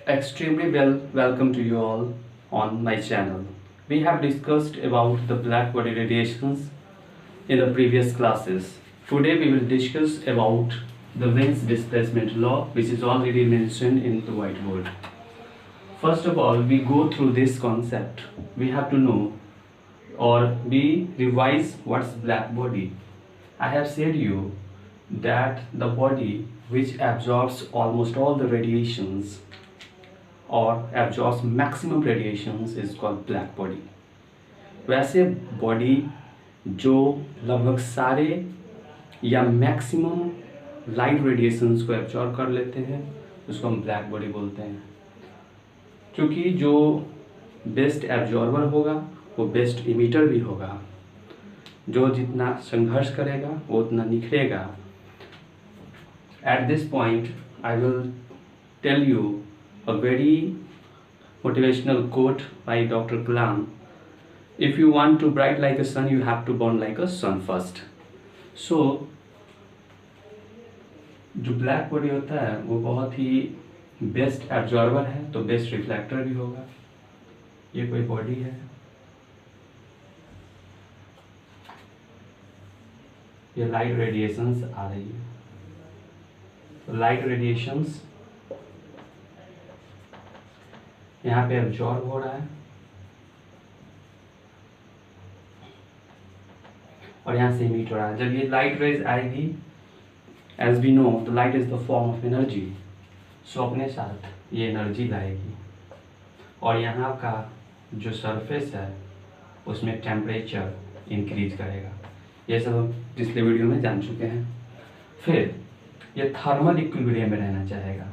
Extremely welcome to you all on my channel. We have discussed about the black body radiations in the previous classes. Today we will discuss about the Wien's displacement law, which is already mentioned in the whiteboard. First of all, we go through this concept. We have to know or we revise what's black body. I have said you that the body which absorbs almost all the radiations और absorbs maximum radiations is called black body. वैसे body जो लगभग सारे या maximum light radiations को absorb कर लेते हैं उसको हम ब्लैक बॉडी बोलते हैं, क्योंकि जो बेस्ट एब्जॉर्बर होगा वो बेस्ट इमीटर भी होगा। जो जितना संघर्ष करेगा वो उतना निखरेगा। At this point I will tell you a very motivational quote by Dr. Kalam. If you want to bright like a sun, you have to burn like a sun first. So जो black body होता है वो बहुत ही best absorber है, तो best reflector भी होगा। ये कोई बॉडी है, ये लाइट रेडिएशंस आ रही है। लाइट रेडिएशंस यहाँ पे एब्जॉर्ब हो रहा है और यहाँ से इमिट हो रहा है। जब ये लाइट रेज आएगी, as we know the light is the form of energy, so अपने साथ ये एनर्जी लाएगी और यहाँ का जो सरफेस है उसमें टेम्परेचर इंक्रीज करेगा। ये सब हम पिछले वीडियो में जान चुके हैं। फिर ये थर्मल इक्विलिब्रियम में रहना चाहेगा।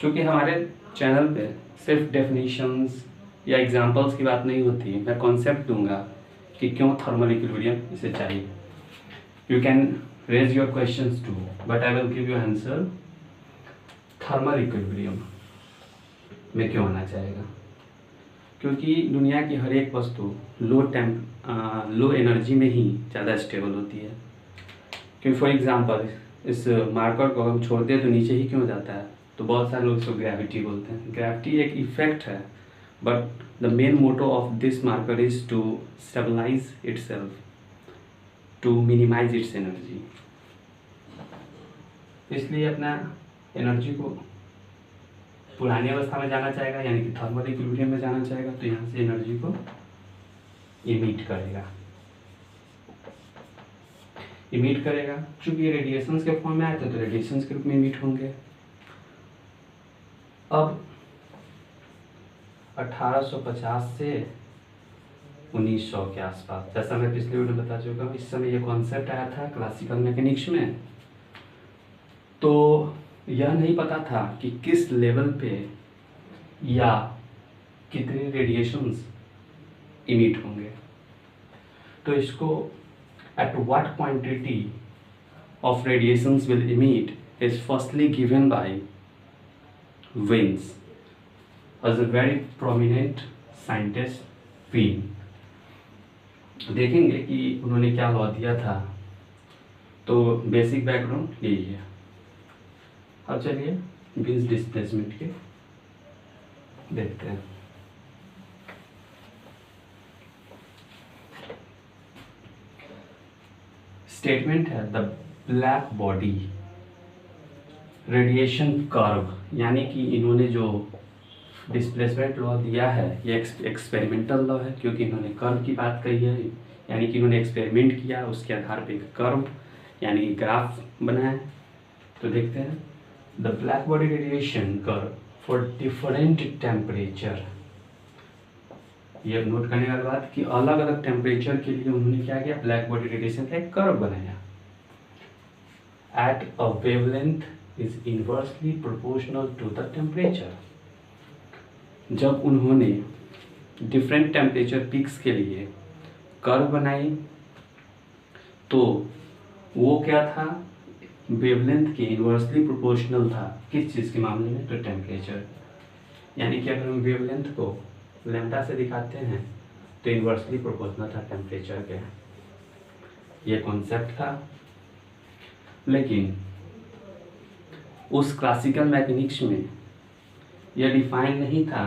क्योंकि हमारे चैनल पे सिर्फ डेफिनेशंस या एग्जांपल्स की बात नहीं होती, मैं कॉन्सेप्ट दूंगा कि क्यों थर्मल इक्विलिब्रियम इसे चाहिए। You can raise your questions too, but I will give you answer. Thermal equilibrium में क्यों आना चाहेगा? क्योंकि दुनिया की हर एक वस्तु लो एनर्जी में ही ज़्यादा स्टेबल होती है। क्योंकि फॉर एग्जांपल इस मार्कर को हम छोड़ते हैं तो नीचे ही क्यों जाता है? तो बहुत सारे लोग इसको ग्रेविटी बोलते हैं। ग्रेविटी एक इफेक्ट है, but the main motto of this marker is to stabilise itself, to minimise its energy. इसलिए अपना एनर्जी को पुरानी अवस्था में जाना चाहेगा, यानी कि थर्मल इक्विलिब्रियम में जाना चाहेगा, तो यहाँ से एनर्जी को इमिट करेगा। इमिट करेगा चूंकि ये रेडिएशंस के फॉर्म में आए थे तो रेडिएशंस के रूप में इमिट होंगे। अब 1850 से 1900 के आसपास, जैसा मैं पिछले वीडियो में बता चुका हूँ, इस समय ये कॉन्सेप्ट आया था क्लासिकल मैकेनिक्स में। तो यह नहीं पता था कि किस लेवल पे या कितने रेडिएशंस इमिट होंगे। तो इसको at what quantity of radiations will emit is firstly given by Wiens as a very prominent scientist. Wien देखेंगे कि उन्होंने क्या लॉ दिया था। तो बेसिक बैकग्राउंड यही है। अब चलिए विन्स डिस्प्लेसमेंट के देखते हैं। स्टेटमेंट है the black body radiation curve, यानी कि इन्होंने जो डिस्प्लेसमेंट लॉ दिया है ये एक्सपेरिमेंटल लॉ है, क्योंकि इन्होंने कर्व की बात कही है, यानी कि इन्होंने एक्सपेरिमेंट किया, उसके आधार पे एक कर्व यानी कि ग्राफ बनाया। तो देखते हैं the black body radiation curve for different temperature. ये नोट करने वाली बात कि अलग अलग टेम्परेचर के लिए उन्होंने क्या किया, ब्लैक बॉडी रेडिएशन का एक कर्व बनाया। At a wavelength is inversely proportional to the temperature। जब उन्होंने डिफरेंट टेम्परेचर पीक्स के लिए कर्व बनाई तो वो क्या था, वेवलेंथ के इन्वर्सली प्रोपोर्शनल था। किस चीज़ के मामले में? तो टेम्परेचर। यानी कि अगर हम वेवलेंथ को लैम्डा से दिखाते हैं तो इन्वर्सली प्रोपोर्शनल था टेम्परेचर के। ये कॉन्सेप्ट था, लेकिन उस क्लासिकल मैकेनिक्स में यह डिफाइन नहीं था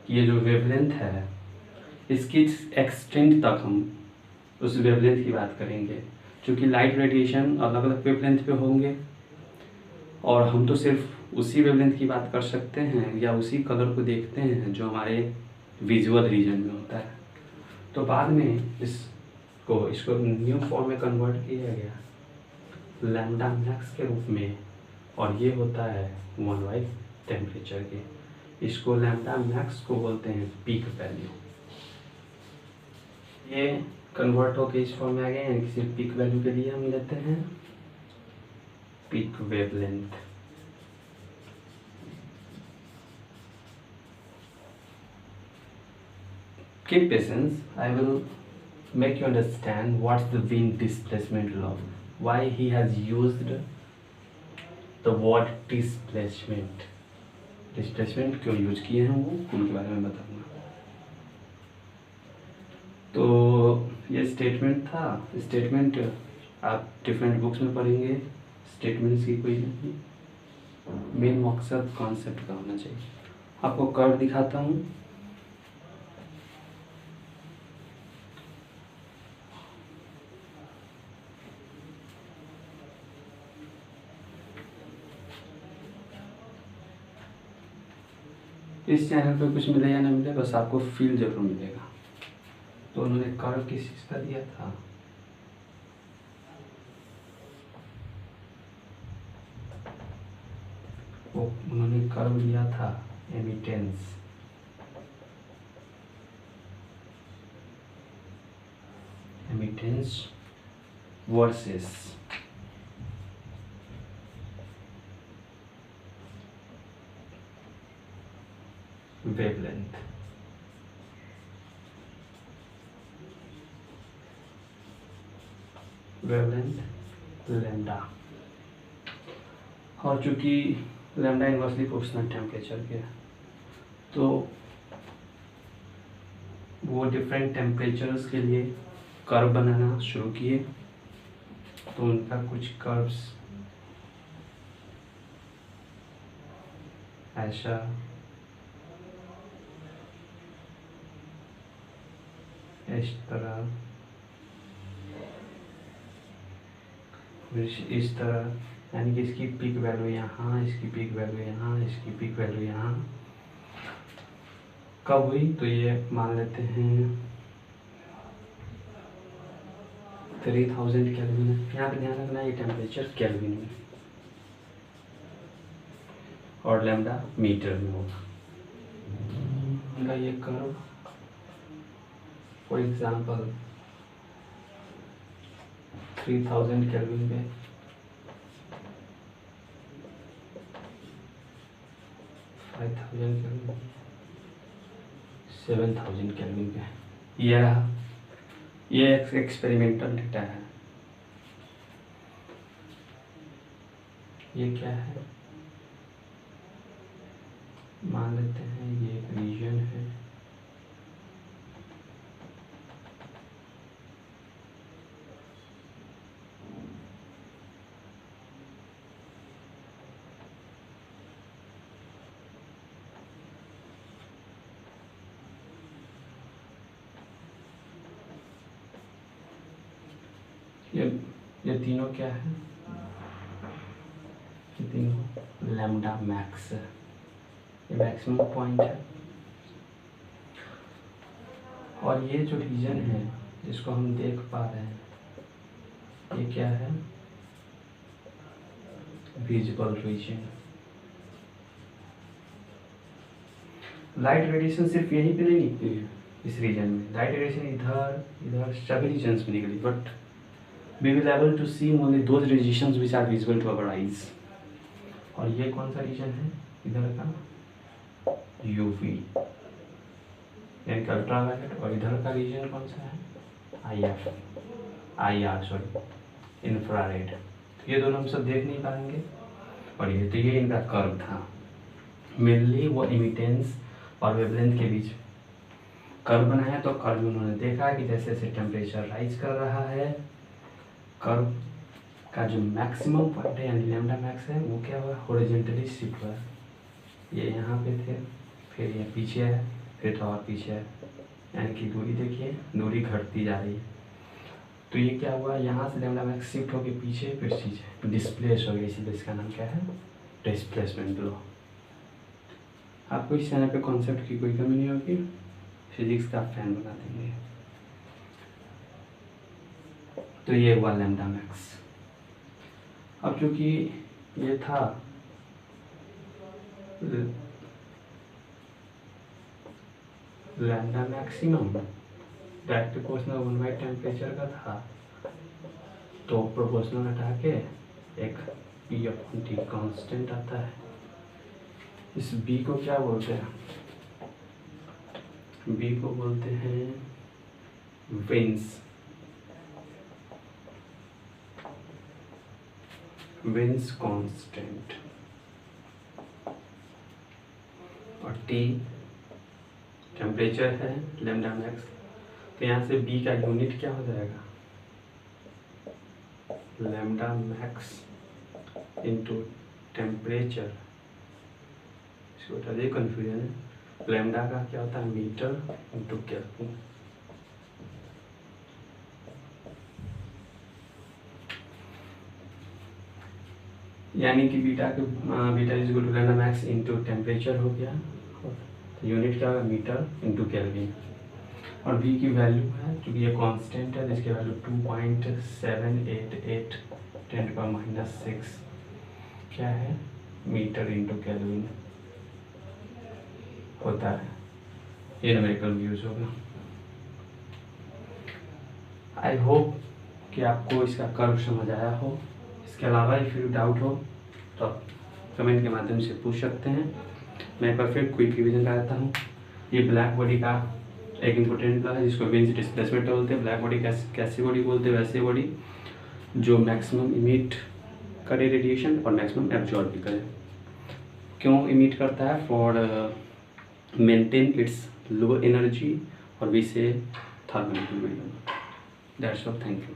कि ये जो वेवलेंथ है इसकी एक्सटेंट तक हम उस वेवलेंथ की बात करेंगे, क्योंकि लाइट रेडिएशन अलग अलग वेवलेंथ पे होंगे और हम तो सिर्फ उसी वेवलेंथ की बात कर सकते हैं या उसी कलर को देखते हैं जो हमारे विजुअल रीजन में होता है। तो बाद में इसको न्यू फॉर्म में कन्वर्ट किया गया लैम्डा मैक्स के रूप में, और ये होता है 1/, टेम्परेचर के। इसको लैम्डा मैक्स को बोलते हैं पीक वैल्यू। ये कन्वर्ट होके इस फॉर्म में आ गए, यानी कि सिर्फ पीक वैल्यू के लिए हम लेते हैं peak wavelength. Keep patience, I will make you understand what's the wind displacement law, why he has used the word displacement क्यों यूज किए हैं वो उनके बारे में बताऊंगा। तो ये स्टेटमेंट था, स्टेटमेंट आप डिफरेंट बुक्स में पढ़ेंगे। स्टेटमेंट्स की कोई नहीं, मेन मकसद कॉन्सेप्ट का होना चाहिए। आपको कर्व दिखाता हूँ। इस चैनल पे कुछ मिले या ना मिले, बस आपको फील जरूर मिलेगा। तो उन्होंने कर्व किस चीज़ का दिया था, वो उन्होंने कर्व दिया था एमिटेंस वर्सेस वेवलेंथ। लैम्डा, और चूंकि लैम्डा इन्वर्सली प्रोपोर्शनल टेम्परेचर के, तो वो डिफरेंट टेम्परेचर्स के लिए कर्व बनाना शुरू किए। तो उनका कुछ कर्व्स ऐसा इस तरह, इस तरह, यानी कि इसकी पीक वैल्यू यहाँ, इसकी पीक वैल्यू यहाँ, इसकी पीक वैल्यू यहाँ कब हुई, तो ये मान लेते हैं 3000 केल्विन। यहाँ पे ध्यान रखना ये टेम्परेचर केल्विन में और लैम्डा मीटर में होगा। उनका ये कर्व फॉर एग्जांपल 3000 केल्विन पे 5000 केल्विन, 7000 केल्विन पे। ये एक्सपेरिमेंटल डेटा है। ये क्या है, मान लेते हैं ये एक रीजन है, ये तीनों क्या है, ये तीनों लैम्डा मैक्स है, ये मैक्सिमम पॉइंट है। और ये जो रीजन है जिसको हम देख पा रहे हैं, ये क्या है, विजिबल रीजन। लाइट रेडिएशन सिर्फ यहीं पे नहीं निकली है, इस रीजन में लाइट रेडिएशन इधर इधर सभी रीजन्स में निकली, but we will able to see only those regions which are visible to our eyes। और ये कौन सा रीजन है इधर का, यूवी यानी कि अल्ट्रावायलेट, और इधर का रीजन कौन सा है, IR सॉरी इंफ्रारेड। तो ये दोनों हम सब देख नहीं पाएंगे। और ये इनका कर्व था, मेनली वो इमिटेंस और वेवलेंथ के बीच कर्व बनाया, तो कर्व उन्होंने देखा कि जैसे जैसे टेम्परेचर राइज कर रहा है, कर्व का जो मैक्सिमम पॉइंट है यानी लैम्डा मैक्स है वो क्या हुआ, हॉरिजॉन्टली शिफ्ट हुआ। ये यहाँ पे थे, फिर ये पीछे है, फिर थोड़ा पीछे है, यानी कि दूरी देखिए, दूरी घटती जा रही है। तो ये क्या हुआ, यहाँ से लैम्डा मैक्स शिफ्ट होकर पीछे, फिर चीज़ डिस्प्लेस हो गई, इसीलिए इसका नाम क्या है, डिस्प्लेसमेंट लॉ। आपको इस चैनल पे कॉन्सेप्ट की कोई कमी नहीं होगी, फिजिक्स का फैन बना देंगे। तो ये हुआ लैम्डा मैक्स। अब चूँकि ये था lambda maximum direct proportional 1/, temperature का था, तो प्रोपोर्शनल हटा के एक P/T कांस्टेंट आता है। इस B को क्या बोलते हैं, B को बोलते हैं वेन्स कांस्टेंट, और T टेम्परेचर है, लैम्डा मैक्स। तो यहाँ से B का यूनिट क्या हो जाएगा, लैम्डा मैक्स इंटू टेम्परेचर। इसको बता दिए, कन्फ्यूजन है। लैम्डा का क्या होता है, मीटर इंटू केल्विन। यानी कि beta is equal to lambda max into temperature हो गया, तो यूनिट क्या होगा, मीटर इंटू केल्विन। और V की वैल्यू है, क्योंकि ये कांस्टेंट है, जिसकी वैल्यू 2.788 10⁻⁶ क्या है, मीटर इंटू केल्विन होता है। ये न्यूमेरिकल यूज होगा। आई होप कि आपको इसका कर्व समझ आया हो। इसके अलावा इफ यू डाउट हो तो आप कमेंट के माध्यम से पूछ सकते हैं। मैं एक बार फिर क्विक रिवीजन कराता हूँ। ये ब्लैक बॉडी का एक इम्पोर्टेंट है, जिसको वेन्स डिस्प्लेसमेंट बोलते हैं। ब्लैक बॉडी कैसी बॉडी बोलते हैं, वैसे बॉडी जो मैक्सिमम इमिट करे रेडिएशन और मैक्सिमम एब्जॉर्ब भी करे। क्यों इमिट करता है, for maintain its low energy, और वी से thermal equilibrium. That's all, thank you.